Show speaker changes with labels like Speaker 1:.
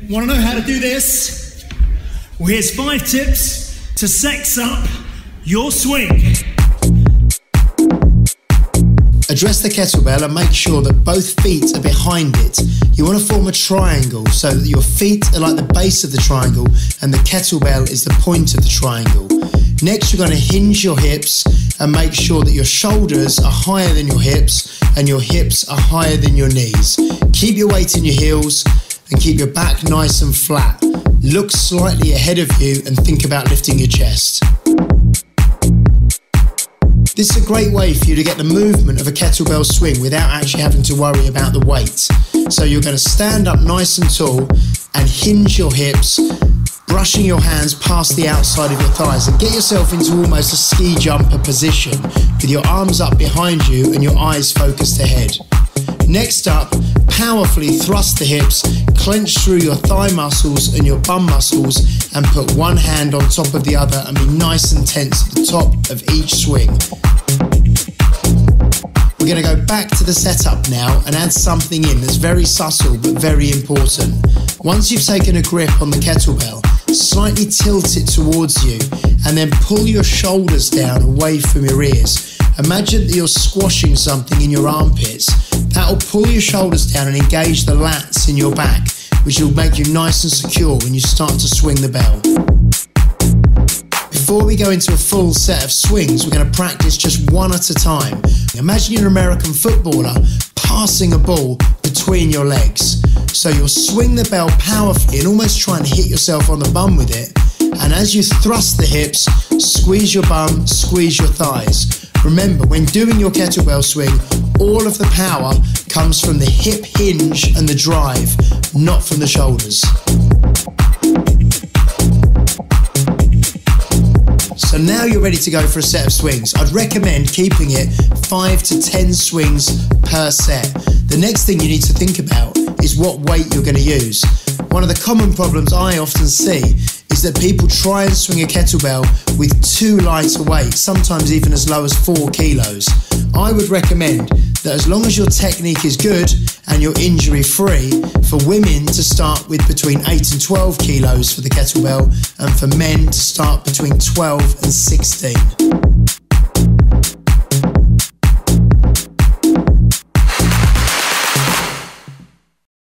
Speaker 1: Want to know how to do this? Well, here's 5 tips to sex up your swing.
Speaker 2: Address the kettlebell and make sure that both feet are behind it. You want to form a triangle so that your feet are like the base of the triangle and the kettlebell is the point of the triangle. Next, you're going to hinge your hips and make sure that your shoulders are higher than your hips and your hips are higher than your knees. Keep your weight in your heels and keep your back nice and flat. Look slightly ahead of you and think about lifting your chest. This is a great way for you to get the movement of a kettlebell swing without actually having to worry about the weight. So you're going to stand up nice and tall and hinge your hips, brushing your hands past the outside of your thighs, and get yourself into almost a ski jumper position with your arms up behind you and your eyes focused ahead. Next up, powerfully thrust the hips, clench through your thigh muscles and your bum muscles and put one hand on top of the other and be nice and tense at the top of each swing. We're going to go back to the setup now and add something in that's very subtle but very important. Once you've taken a grip on the kettlebell, slightly tilt it towards you and then pull your shoulders down away from your ears. Imagine that you're squashing something in your armpits. That'll pull your shoulders down and engage the lats in your back, which will make you nice and secure when you start to swing the bell. Before we go into a full set of swings, we're going to practice just one at a time. Imagine you're an American footballer passing a ball between your legs. So you'll swing the bell powerfully and almost try and hit yourself on the bum with it. And as you thrust the hips, squeeze your bum, squeeze your thighs. Remember, when doing your kettlebell swing, all of the power comes from the hip hinge and the drive, not from the shoulders. So now you're ready to go for a set of swings. I'd recommend keeping it 5 to 10 swings per set. The next thing you need to think about is what weight you're going to use. One of the common problems I often see is that people try and swing a kettlebell with too light a weight, sometimes even as low as 4 kilos. I would recommend that as long as your technique is good and you're injury free, for women to start with between 8 and 12 kilos for the kettlebell and for men to start between 12 and 16.